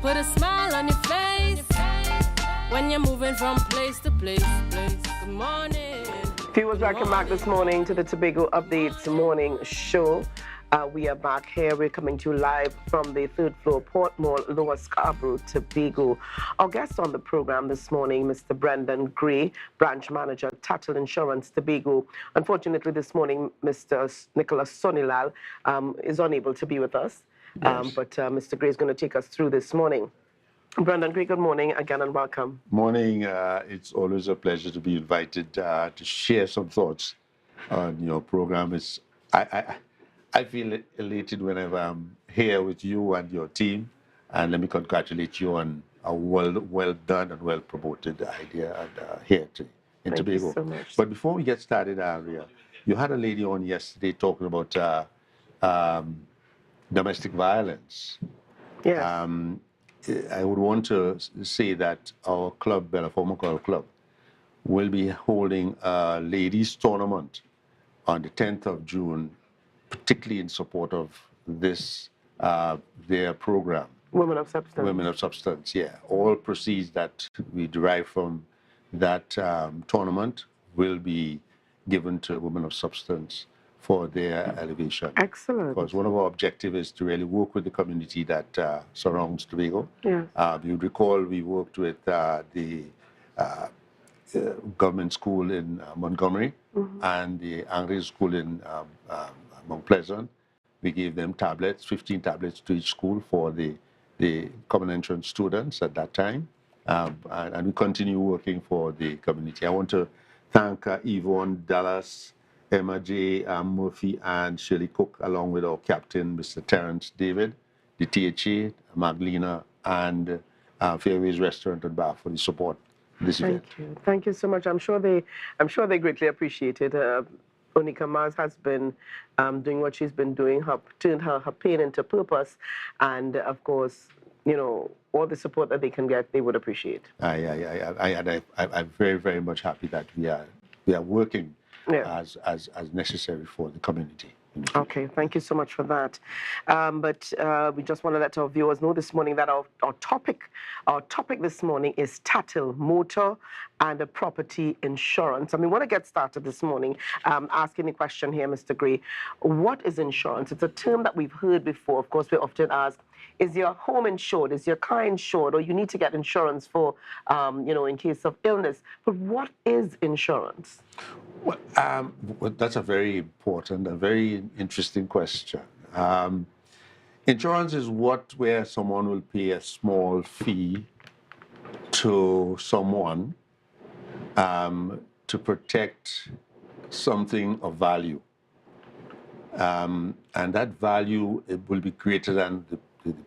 put a smile on your face when you're moving from place to place. Good morning. Viewers, welcome back this morning to the Tobago Updates morning show. We are back here. We're coming to you live from the third floor, Port Mall, Lower Scarborough, Tobago. Our guest on the program this morning, Mr. Brendon Gray, Branch Manager, TATIL Insurance, Tobago. Unfortunately, this morning, Mr. Nicholas Sonnylal is unable to be with us. Yes. But Mr. Gray is going to take us through this morning. Brendon Gray, good morning again and welcome. Morning. It's always a pleasure to be invited to share some thoughts on your program. I feel elated whenever I'm here with you and your team, and let me congratulate you on a well done and well promoted idea here in Tobago. Thank you so much. But before we get started, Aria, you had a lady on yesterday talking about domestic violence. Yes. I would want to say that our club, Bella Former Club, will be holding a ladies' tournament on the 10th of June, particularly in support of this, their program. Women of Substance. Women of Substance, yeah. All proceeds that we derive from that tournament will be given to Women of Substance for their elevation. Excellent. Because one of our objectives is to really work with the community that surrounds Tobago. Yes. You recall we worked with the government school in Montgomery and the Anglican school in Mount Pleasant. We gave them tablets, 15 tablets to each school for the common entrance students at that time. And we continue working for the community. I want to thank Yvonne Dallas, Emma J. Murphy, and Shirley Cook, along with our captain, Mr. Terrence David, the THA, Magdalena, and Fairways Restaurant and Bar for the support this event. Thank you. Thank you so much. I'm sure they greatly appreciate it. Onika Mars has been doing what she's been doing, turned her pain into purpose, and of course, you know, all the support that they can get, they would appreciate. I'm very, very much happy that we are working as necessary for the community. Okay, thank you so much for that. But we just want to let our viewers know this morning that our topic this morning is TATIL, motor and property insurance. And we want to get started this morning asking the question here, Mr. Gray. What is insurance? It's a term that we've heard before. Of course, we often ask, is your home insured? Is your car insured? Or you need to get insurance for, you know, in case of illness. But what is insurance? Well, that's a very important, a very interesting question. Insurance is where someone will pay a small fee to someone to protect something of value. And that value, it will be greater than the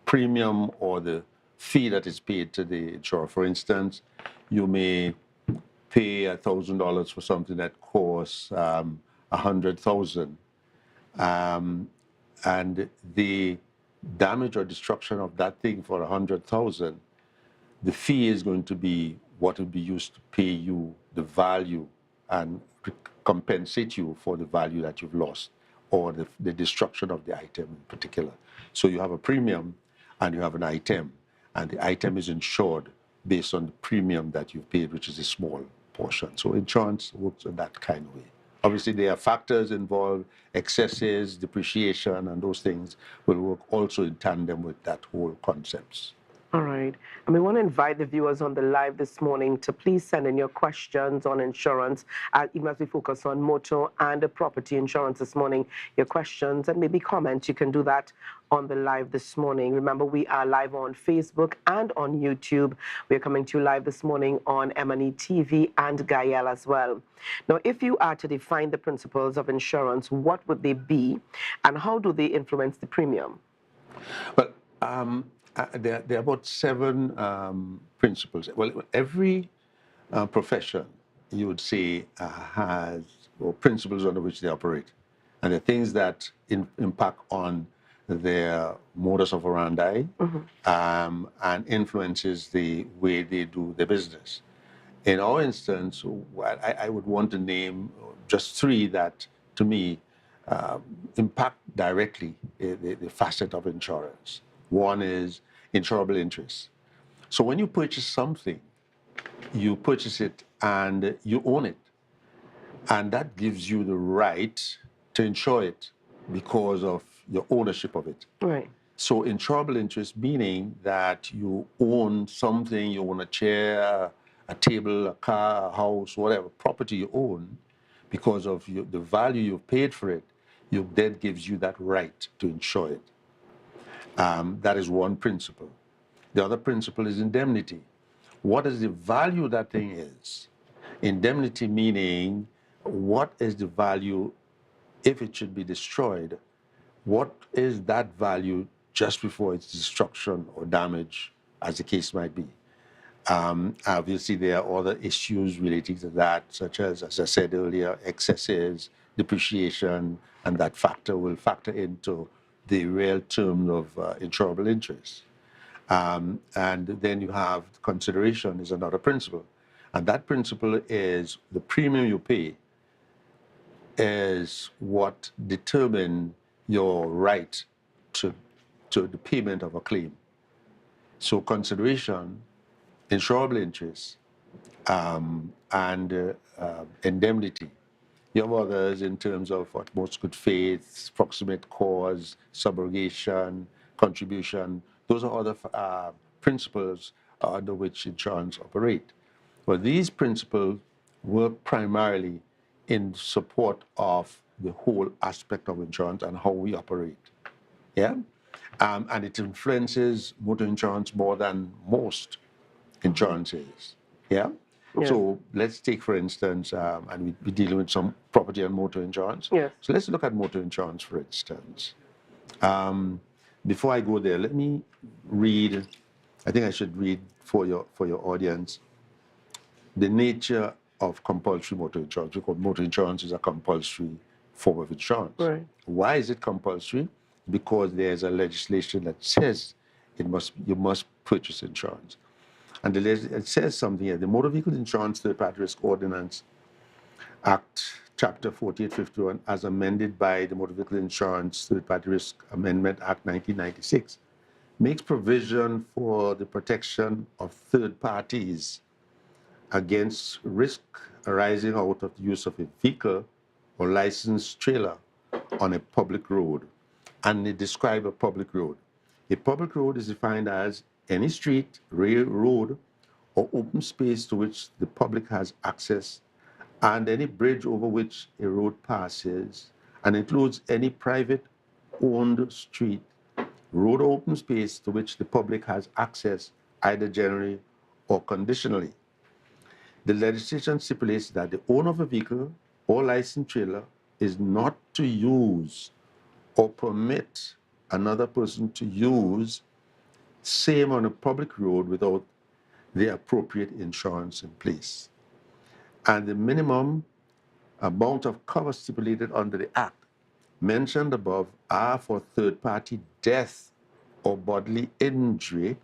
premium or the fee that is paid to the insurer. For instance, you may pay $1,000 for something that costs $100,000, and the damage or destruction of that thing for $100,000, the fee is going to be what will be used to pay you the value and compensate you for the value that you've lost or the destruction of the item in particular. So you have a premium and you have an item, and the item is insured based on the premium that you've paid, which is a small portion. So insurance works in that kind of way. Obviously, there are factors involved, excesses, depreciation, and those things will work also in tandem with that whole concepts. All right. And we want to invite the viewers on the live this morning to please send in your questions on insurance, even as we focus on motor and property insurance this morning. Your questions and maybe comments, you can do that on the live this morning. Remember, we are live on Facebook and on YouTube. We're coming to you live this morning on M&E TV and Gael as well. Now, if you are to define the principles of insurance, what would they be and how do they influence the premium? Well, there are about 7 principles. Well, every profession, you would say, has principles under which they operate. And the things that impact on their modus operandi and influences the way they do their business. In our instance, I would want to name just 3 that, to me, impact directly the facet of insurance. One is insurable interest. So when you purchase something, you purchase it and you own it. And that gives you the right to insure it because of your ownership of it. Right. So insurable interest meaning that you own something, you own a chair, a table, a car, a house, whatever property you own, because of the value you've paid for it, then gives you that right to insure it. That is one principle. The other principle is indemnity. What is the value that thing is? Indemnity meaning what is the value if it should be destroyed? What is that value just before its destruction or damage, as the case might be? Obviously, there are other issues relating to that, such as I said earlier, excesses, depreciation, and that factor will factor into the real term of insurable interest. And then you have consideration is another principle. And that principle is the premium you pay is what determines your right to the payment of a claim. So consideration, insurable interest, and indemnity. You have others in terms of utmost good faith, proximate cause, subrogation, contribution. Those are other principles under which insurance operate. But these principles work primarily in support of the whole aspect of insurance and how we operate. Yeah? And it influences motor insurance more than most insurances. Yeah? Yeah. So let's take, for instance, and we're dealing with some property and motor insurance. Yes. So let's look at motor insurance, for instance. Before I go there, let me read, I think I should read for your audience, the nature of compulsory motor insurance, because motor insurance is a compulsory form of insurance. Right. Why is it compulsory? Because there's a legislation that says you must purchase insurance. And it says something here. The Motor Vehicle Insurance Third-Party Risk Ordinance Act, Chapter 4851, as amended by the Motor Vehicle Insurance Third-Party Risk Amendment Act 1996, makes provision for the protection of third parties against risk arising out of the use of a vehicle or licensed trailer on a public road. And they describe a public road. A public road is defined as any street, railroad, or open space to which the public has access, and any bridge over which a road passes, and includes any private owned street, road or open space to which the public has access either generally or conditionally. The legislation stipulates that the owner of a vehicle or licensed trailer is not to use or permit another person to use same on a public road without the appropriate insurance in place. And the minimum amount of cover stipulated under the Act mentioned above are for third-party death or bodily injury,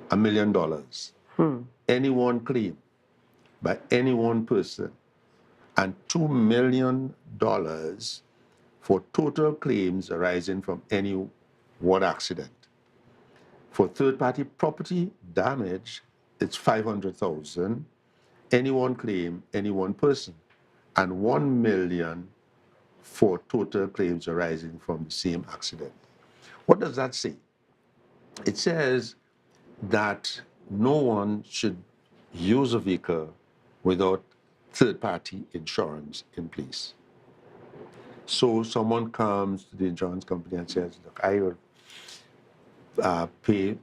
$1 million. Any one claim by any one person, and $2 million for total claims arising from any one accident. For third-party property damage, it's $500,000, any one claim, any one person, and $1 million for total claims arising from the same accident. What does that say? It says that no one should use a vehicle without third-party insurance in place. So someone comes to the insurance company and says, look, I will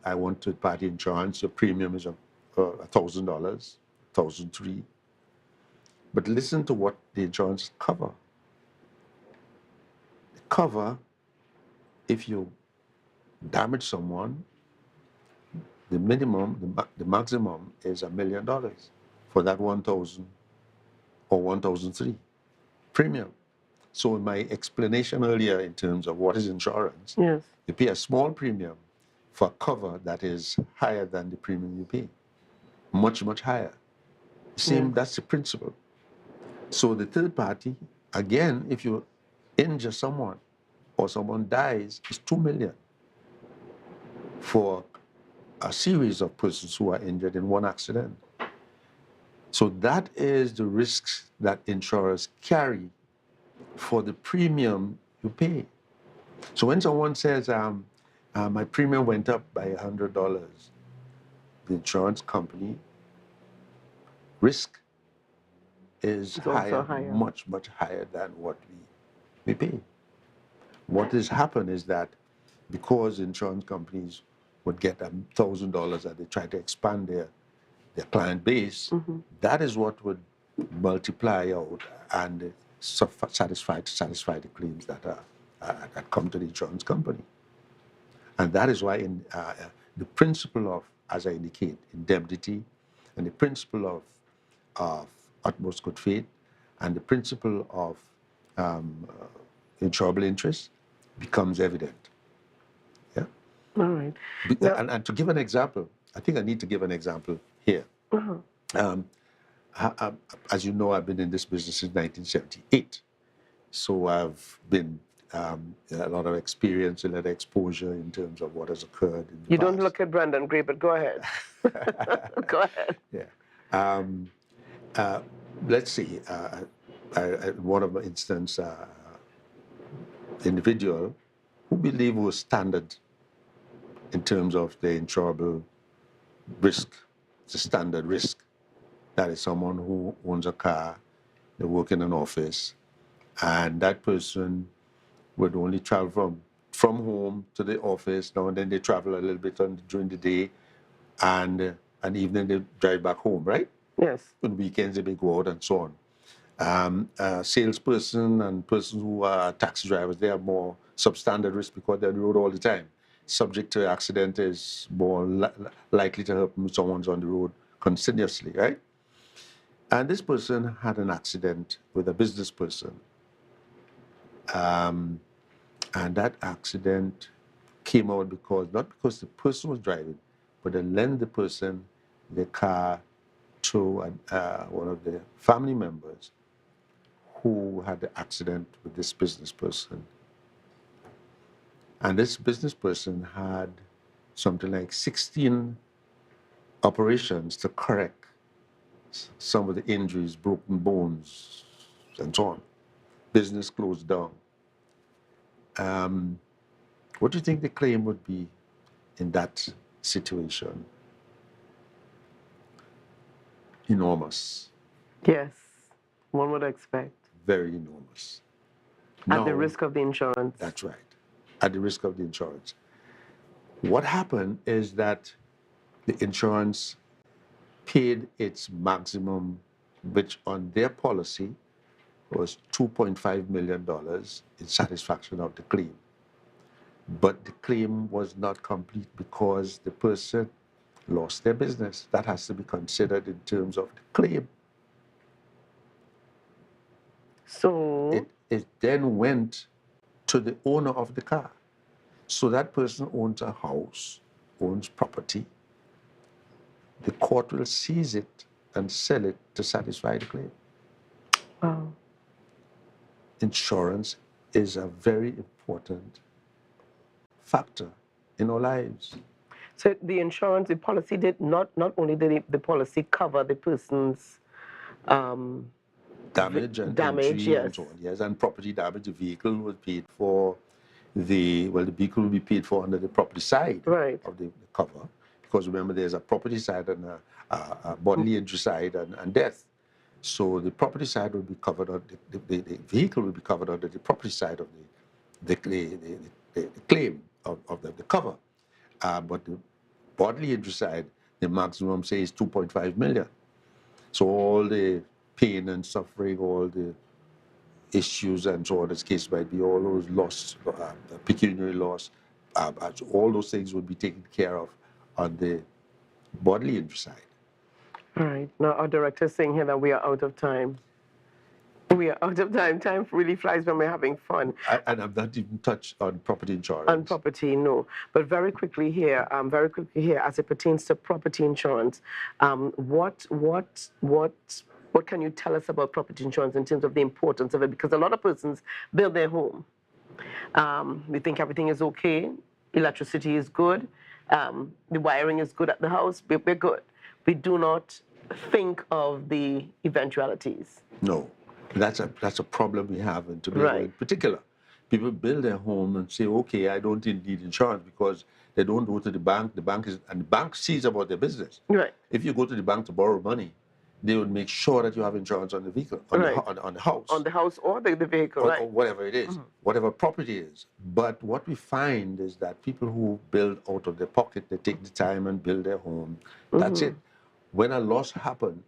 I want third-party insurance. Your premium is $1,000, $1,003. But listen to what the insurance cover. The cover, if you damage someone, the minimum, the maximum is $1 million for that 1,000 or 1,003 premium. So in my explanation earlier in terms of what is insurance, Yes. you pay a small premium for cover that is higher than the premium you pay. Much, much higher. Same, that's the principle. So the third party, again, if you injure someone or someone dies, it's $2 million. for a series of persons who are injured in one accident. So that is the risks that insurers carry for the premium you pay. So when someone says, my premium went up by $100, the insurance company risk is higher, much, much higher than what we pay. What has happened is that because insurance companies would get $1,000 and they try to expand their client base, that is what would multiply out and satisfy the claims that that come to the insurance company. And that is why the principle of, as I indicate, indemnity, and the principle of utmost good faith, and the principle of insurable interest becomes evident. Yeah. All right. And to give an example, I think I need to give an example here. As you know, I've been in this business since 1978. So I've been a lot of experience, a lot of exposure in terms of what has occurred in the You past. don't look at Brendon, great, but go ahead. Go ahead. Yeah. Let's see. One of my instance, individual who believe was standard in terms of the insurable risk. It's a standard risk. That is someone who owns a car, they work in an office, and that person would only travel from home to the office. Now and then they travel a little bit during the day, and evening they drive back home, right? Yes. On weekends they may go out and so on. Salesperson and persons who are taxi drivers, they have more substandard risk because they're on the road all the time. Subject to accident is more likely to happen when someone's on the road continuously, right? And this person had an accident with a business person. And that accident came out not because the person was driving, but they lent the person the car to one of the family members who had the accident with this business person. And this business person had something like 16 operations to correct some of the injuries, broken bones, and so on. Business closed down. What do you think the claim would be in that situation? Enormous. Yes, one would expect. Very enormous. At the risk of the insurance. That's right. At the risk of the insurance. What happened is that the insurance paid its maximum, which on their policy was $2.5 million in satisfaction of the claim. But the claim was not complete because the person lost their business. That has to be considered in terms of the claim. So it then went to the owner of the car. So that person owns a house, owns property. The court will seize it and sell it to satisfy the claim. Wow. Insurance is a very important factor in our lives. So the insurance, the policy did not only did the policy cover the person's damage and injury, yes. and so on. Yes, and property damage. The vehicle was paid for. The vehicle will be paid for under the property side of the cover, because remember there's a property side and a bodily injury side and death. So the property side will be covered, or the vehicle will be covered under the property side of the claim of the cover. But the bodily injury side, the maximum say is $2.5 million. So all the pain and suffering, all the issues and so on, this case might be, all those loss, pecuniary loss, all those things would be taken care of on the bodily injury side. All right. Now our director is saying here that we are out of time. We are out of time. Time really flies when we're having fun. And I've not even touched on property insurance. On property, no. But very quickly here, as it pertains to property insurance, what can you tell us about property insurance in terms of the importance of it? Because a lot of persons build their home. We think everything is okay, electricity is good, the wiring is good at the house, we're good. We do not think of the eventualities. No, that's a problem we have in Tobago in particular. People build their home and say, okay, I don't need insurance because they don't go to the bank. The bank sees about their business. Right. If you go to the bank to borrow money, they would make sure that you have insurance on the vehicle, on the house. On the house or the vehicle, or whatever it is, whatever property is. But what we find is that people who build out of their pocket, they take the time and build their home. That's it. When a loss happens,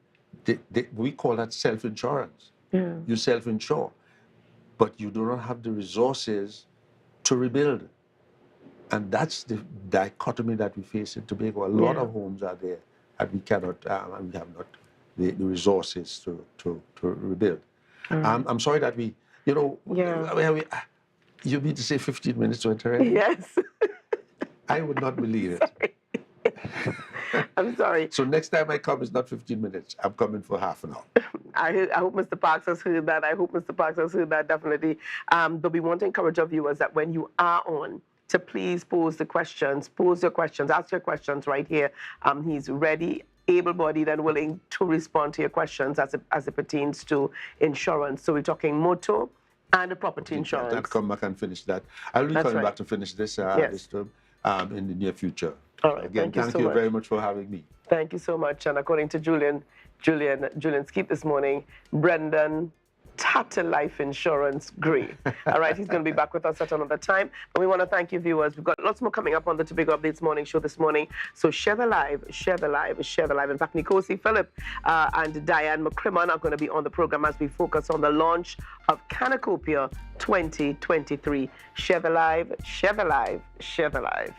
we call that self-insurance. Yeah. You self-insure, but you do not have the resources to rebuild. And that's the dichotomy that we face in Tobago. A lot of homes are there, and we cannot, and we have not the resources to rebuild. I'm sorry that we, you mean to say 15 minutes went already? Yes. I would not believe it. I'm sorry. So next time I come, it's not 15 minutes. I'm coming for half an hour. I hope Mr. Parks has heard that. I hope Mr. Parks has heard that, definitely. But we want to encourage our viewers that when you are on, to please pose your questions, ask your questions right here. He's ready, able-bodied and willing to respond to your questions as it pertains to insurance. So we're talking motor and property insurance. I'll come back and finish that. I'll be coming back to finish this this term in the near future. All right. Again, thank you very much for having me. Thank you so much. And according to Julien Skeete this morning, Brendon, TATIL life insurance, agree. All right, he's going to be back with us at another time. But we want to thank you, viewers. We've got lots more coming up on the Tobago Updates Morning Show this morning. So share the live, share the live, share the live. In fact, Nikosi Phillip and Diane McCrimmon are going to be on the program as we focus on the launch of Canacopia 2023. Share the live, share the live, share the live.